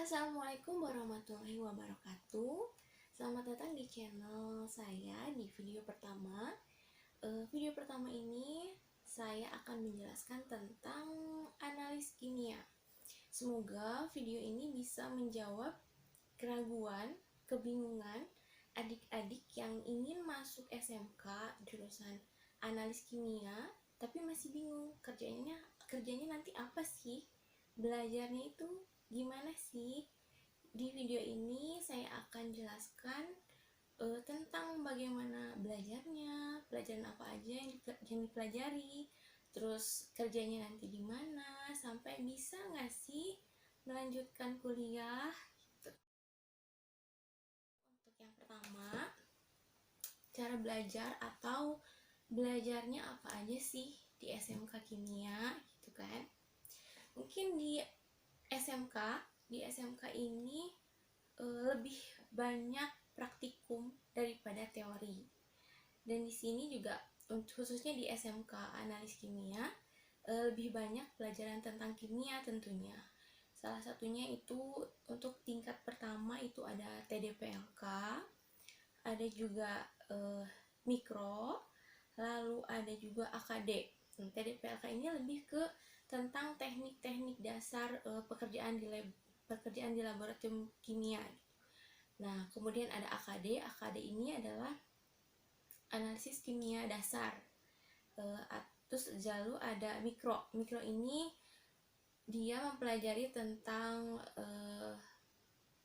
Assalamualaikum warahmatullahi wabarakatuh. Selamat datang di channel saya di video pertama. Video pertama ini saya akan menjelaskan tentang analis kimia. Semoga video ini bisa menjawab keraguan, kebingungan adik-adik yang ingin masuk SMK jurusan analis kimia tapi masih bingung kerjanya nanti apa sih? Belajarnya itu gimana sih? Di video ini saya akan jelaskan tentang bagaimana belajarnya, pelajaran apa aja yang dipelajari, terus kerjanya nanti di mana, sampai bisa nggak sih melanjutkan kuliah. Untuk yang pertama, cara belajar atau belajarnya apa aja sih di SMK Kimia gitu kan. Mungkin di SMK ini lebih banyak praktikum daripada teori. Dan di sini juga khususnya di SMK Analis Kimia lebih banyak pelajaran tentang kimia tentunya. Salah satunya itu untuk tingkat pertama itu ada TDPLK, ada juga mikro, lalu ada juga AKD. TDPLK ini lebih ke tentang teknik-teknik dasar pekerjaan di laboratorium kimia. Nah, kemudian ada AKD. AKD ini adalah analisis kimia dasar. Terus lalu ada mikro. Mikro ini dia mempelajari tentang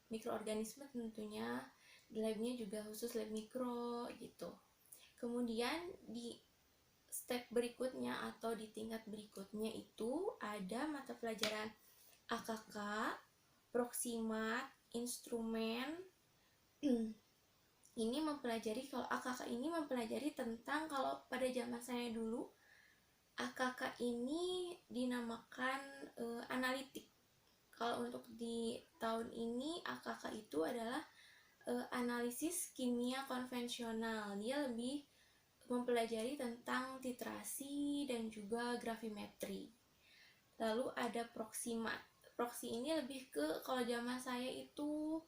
mikroorganisme tentunya. Labnya juga khusus lab mikro gitu. Kemudian di step berikutnya atau di tingkat berikutnya itu ada mata pelajaran AKK, proksimat, instrumen. Ini mempelajari, kalau AKK ini mempelajari tentang, kalau pada zaman saya dulu AKK ini dinamakan analitik. Kalau untuk di tahun ini AKK itu adalah analisis kimia konvensional. Dia lebih mempelajari tentang titrasi dan juga gravimetri. Lalu ada proksimat. Proksi ini lebih ke, kalau zaman saya itu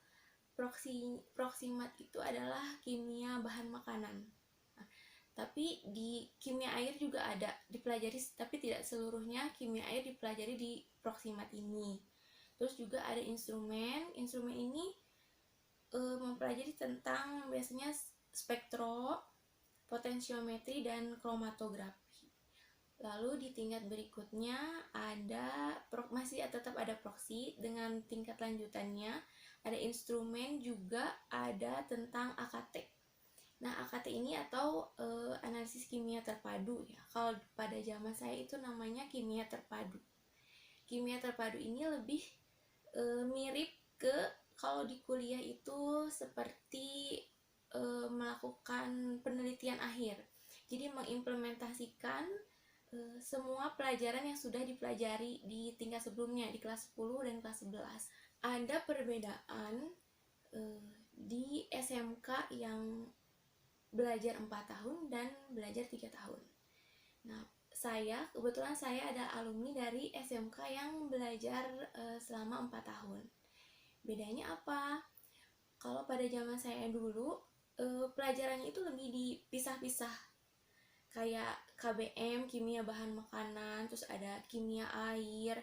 proksimat itu adalah kimia bahan makanan. Nah, tapi di kimia air juga ada dipelajari, tapi tidak seluruhnya kimia air dipelajari di proksimat ini. Terus juga ada instrumen. Instrumen ini mempelajari tentang biasanya spektro, potensiometri, dan kromatografi. Lalu di tingkat berikutnya ada masih tetap ada proksi dengan tingkat lanjutannya, ada instrumen, juga ada tentang AKT. Nah, AKT ini atau analisis kimia terpadu ya. Kalau pada zaman saya itu namanya kimia terpadu. Kimia terpadu ini lebih mirip ke kalau di kuliah itu seperti melakukan penelitian akhir. Jadi mengimplementasikan semua pelajaran yang sudah dipelajari di tingkat sebelumnya, di kelas 10 dan kelas 11. Ada perbedaan di SMK yang belajar 4 tahun dan belajar 3 tahun. Nah, kebetulan saya ada alumni dari SMK yang belajar selama 4 tahun. Bedanya apa? Kalau pada zaman saya dulu, pelajarannya itu lebih dipisah-pisah. Kayak KBM, kimia bahan makanan, terus ada kimia air,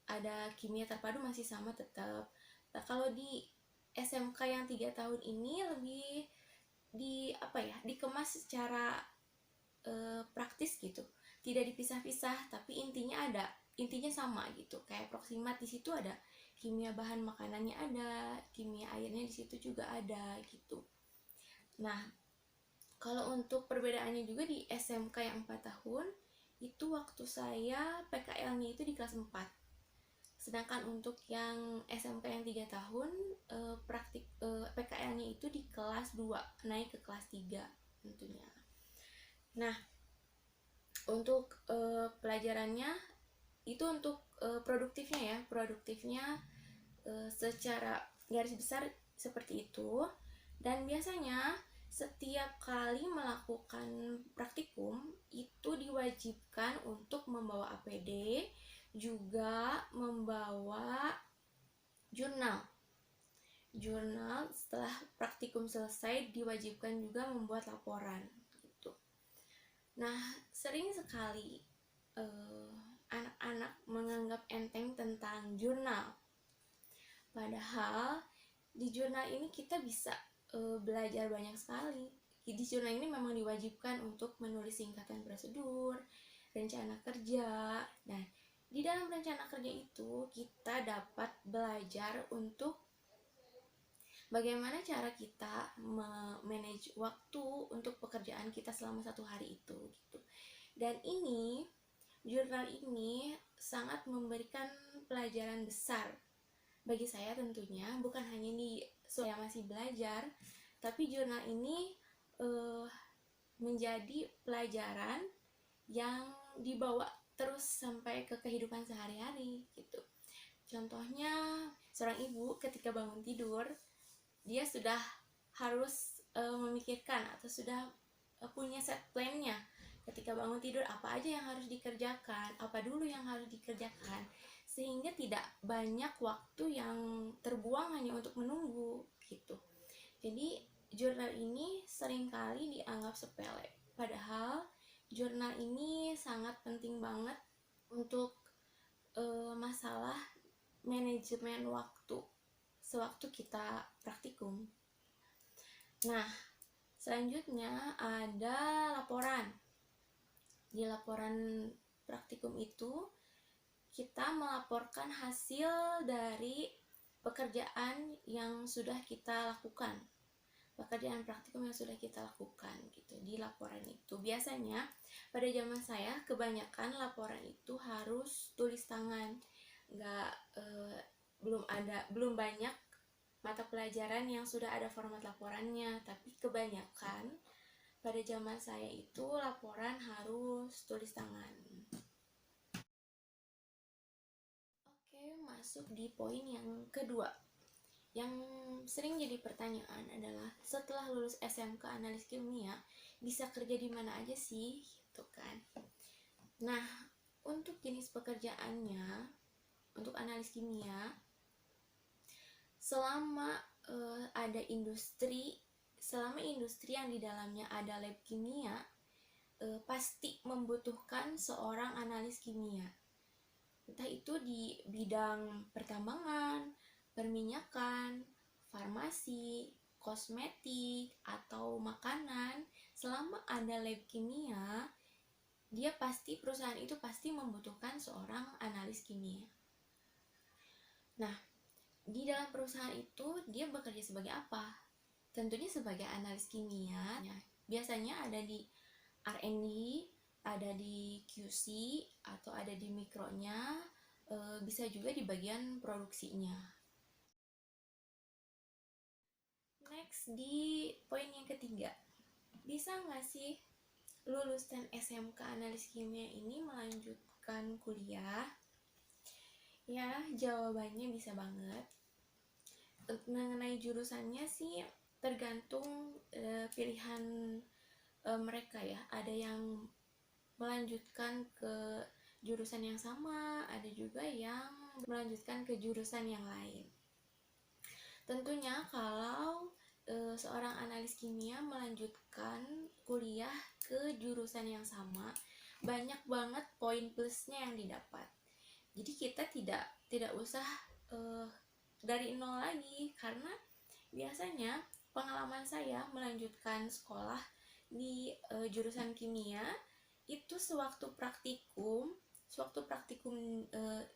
ada kimia terpadu masih sama tetap. Nah, kalau di SMK yang 3 tahun ini lebih dikemas secara praktis gitu. Tidak dipisah-pisah, tapi intinya sama gitu. Kayak proksimat, di situ ada kimia bahan makanannya, ada kimia airnya, di situ juga ada gitu. Nah, kalau untuk perbedaannya juga di SMK yang 4 tahun itu waktu saya PKL-nya itu di kelas 4. Sedangkan untuk yang SMK yang 3 tahun PKL-nya itu di kelas 2, naik ke kelas 3 tentunya. Nah, untuk pelajarannya itu untuk produktifnya secara garis besar seperti itu. Dan biasanya setiap kali melakukan praktikum itu diwajibkan untuk membawa APD, juga membawa Jurnal. Setelah praktikum selesai diwajibkan juga membuat laporan gitu. Nah, sering sekali anak-anak menganggap enteng tentang jurnal. Padahal di jurnal ini kita bisa belajar banyak sekali. Di jurnal ini memang diwajibkan untuk menulis singkatan prosedur, rencana kerja. Nah, di dalam rencana kerja itu kita dapat belajar untuk bagaimana cara kita manage waktu untuk pekerjaan kita selama satu hari itu gitu. Dan jurnal ini sangat memberikan pelajaran besar bagi saya tentunya, bukan hanya di saya masih belajar, tapi jurnal ini menjadi pelajaran yang dibawa terus sampai ke kehidupan sehari-hari gitu. Contohnya, seorang ibu ketika bangun tidur, dia sudah harus memikirkan atau sudah punya set plan-nya. Ketika bangun tidur, apa aja yang harus dikerjakan, apa dulu yang harus dikerjakan, sehingga tidak banyak waktu yang terbuang hanya untuk menunggu gitu. Jadi jurnal ini seringkali dianggap sepele, padahal jurnal ini sangat penting banget untuk masalah manajemen waktu sewaktu kita praktikum. Nah, selanjutnya ada laporan. Di laporan praktikum itu kita melaporkan hasil dari pekerjaan yang sudah kita lakukan, pekerjaan praktikum yang sudah kita lakukan gitu di laporan itu. Biasanya pada zaman saya kebanyakan laporan itu harus tulis tangan, belum banyak mata pelajaran yang sudah ada format laporannya, tapi kebanyakan pada zaman saya itu laporan harus tulis tangan. Oke, masuk di poin yang kedua. Yang sering jadi pertanyaan adalah, setelah lulus SMK analis kimia, bisa kerja di mana aja sih? Gitu kan. Nah, untuk jenis pekerjaannya, untuk analis kimia, selama industri yang di dalamnya ada lab kimia, pasti membutuhkan seorang analis kimia. Entah itu di bidang pertambangan, perminyakan, farmasi, kosmetik, atau makanan, selama ada lab kimia, perusahaan itu pasti membutuhkan seorang analis kimia. Nah, di dalam perusahaan itu dia bekerja sebagai apa? Tentunya sebagai analis kimia. Biasanya ada di R&D, ada di QC, atau ada di mikronya, bisa juga di bagian produksinya. Next, di poin yang ketiga, bisa nggak sih lulusan SMK analis kimia ini melanjutkan kuliah? Ya, jawabannya bisa banget. Mengenai jurusannya sih tergantung pilihan mereka ya. Ada yang melanjutkan ke jurusan yang sama, ada juga yang melanjutkan ke jurusan yang lain. Tentunya kalau seorang analis kimia melanjutkan kuliah ke jurusan yang sama, banyak banget poin plusnya yang didapat. Jadi kita tidak usah dari nol lagi, karena biasanya pengalaman saya melanjutkan sekolah di jurusan kimia itu waktu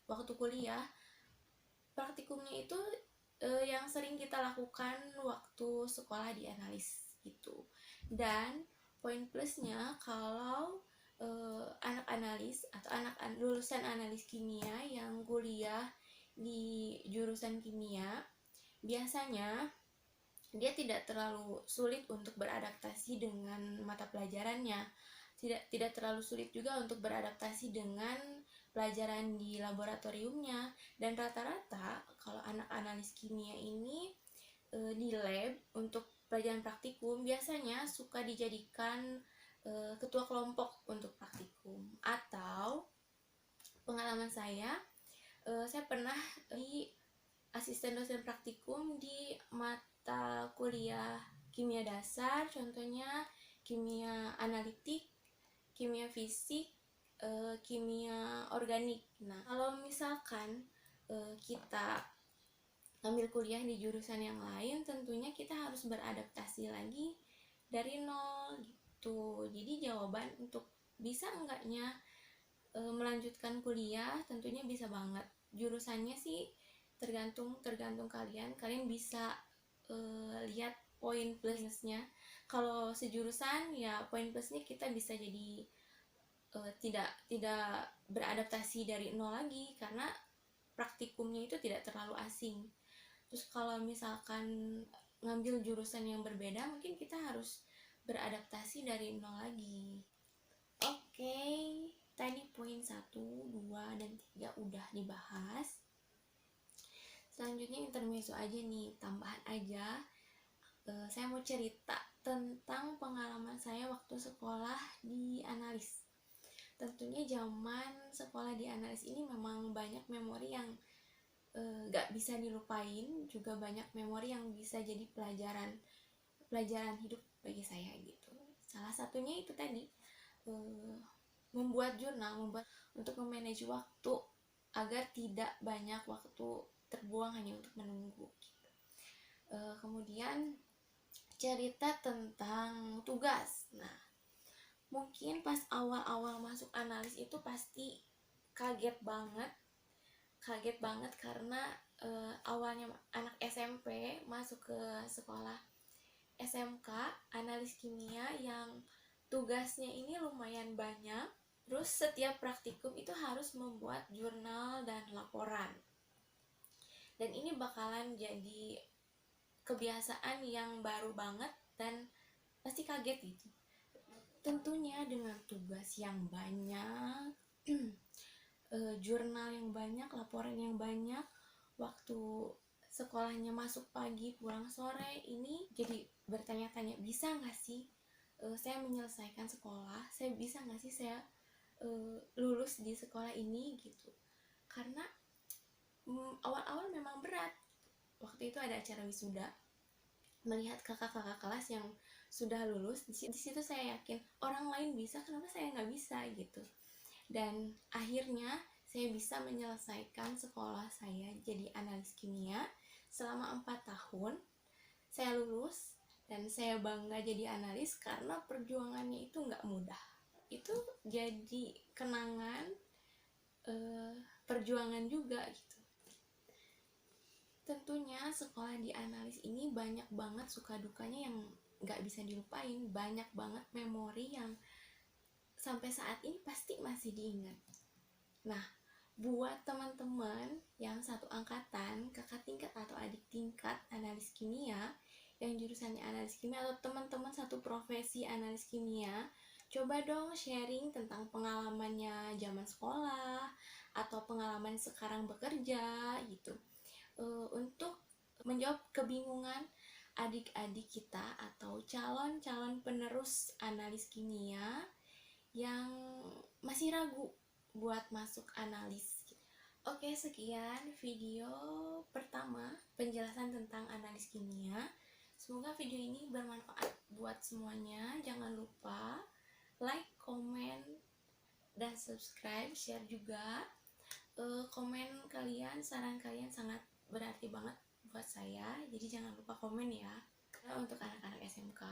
waktu kuliah, praktikumnya itu yang sering kita lakukan waktu sekolah di analis gitu. Dan poin plusnya kalau anak analis atau anak lulusan analis kimia yang kuliah di jurusan kimia, biasanya dia tidak terlalu sulit untuk beradaptasi dengan mata pelajarannya, tidak terlalu sulit juga untuk beradaptasi dengan pelajaran di laboratoriumnya. Dan rata-rata kalau anak analis kimia ini di lab untuk pelajaran praktikum biasanya suka dijadikan ketua kelompok untuk praktikum. Atau pengalaman saya pernah di asisten dosen praktikum di mata kuliah kimia dasar, contohnya kimia analitik, kimia fisik, kimia organik. Nah, kalau misalkan kita ngambil kuliah di jurusan yang lain, tentunya kita harus beradaptasi lagi dari nol gitu. Jadi jawaban untuk bisa enggaknya melanjutkan kuliah tentunya bisa banget. Jurusannya sih tergantung kalian bisa lihat poin plusnya. Kalau sejurusan ya poin plusnya kita bisa jadi tidak beradaptasi dari nol lagi karena praktikumnya itu tidak terlalu asing. Terus kalau misalkan ngambil jurusan yang berbeda, mungkin kita harus beradaptasi dari nol lagi. Oke, tadi poin 1, 2, dan 3 udah dibahas. Selanjutnya intermezzo aja nih, tambahan aja. Saya mau cerita tentang pengalaman saya waktu sekolah di analis. Tentunya zaman sekolah di analis ini memang banyak memori yang gak bisa dilupain, juga banyak memori yang bisa jadi pelajaran hidup bagi saya gitu. Salah satunya itu tadi membuat jurnal, untuk memanage waktu agar tidak banyak waktu terbuang hanya untuk menunggu gitu. Kemudian cerita tentang tugas. Nah, mungkin pas awal-awal masuk analis itu pasti kaget banget karena awalnya anak SMP masuk ke sekolah SMK analis kimia yang tugasnya ini lumayan banyak. Terus setiap praktikum itu harus membuat jurnal dan laporan. Dan ini bakalan jadi kebiasaan yang baru banget dan pasti kaget gitu. Tentunya dengan tugas yang banyak, jurnal yang banyak, laporan yang banyak, waktu sekolahnya masuk pagi pulang sore, ini jadi bertanya-tanya, bisa nggak sih saya menyelesaikan sekolah, bisa nggak sih saya lulus di sekolah ini gitu. Karena awal-awal memang berat. Waktu itu ada acara wisuda, melihat kakak-kakak kelas yang sudah lulus, di situ saya yakin orang lain bisa, kenapa saya nggak bisa gitu. Dan akhirnya saya bisa menyelesaikan sekolah saya jadi analis kimia selama 4 tahun. Saya lulus dan saya bangga jadi analis karena perjuangannya itu nggak mudah. Itu jadi kenangan perjuangan juga gitu. Tentunya sekolah di analis ini banyak banget suka dukanya yang nggak bisa dilupain, banyak banget memori yang sampai saat ini pasti masih diingat. Nah, buat teman-teman yang satu angkatan, kakak tingkat atau adik tingkat analis kimia, yang jurusannya analis kimia, atau teman-teman satu profesi analis kimia, coba dong sharing tentang pengalamannya zaman sekolah atau pengalaman sekarang bekerja gitu, untuk menjawab kebingungan adik-adik kita atau calon-calon penerus analis kimia yang masih ragu buat masuk analis. Oke, sekian video pertama penjelasan tentang analis kimia. Semoga video ini bermanfaat buat semuanya. Jangan lupa like, komen, dan subscribe, share juga. Komen kalian, saran kalian sangat berarti banget buat saya, jadi jangan lupa komen ya. Untuk anak-anak SMK,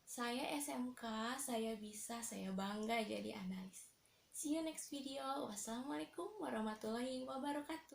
saya SMK, saya bisa, saya bangga jadi analis. See you next video. Wassalamualaikum warahmatullahi wabarakatuh.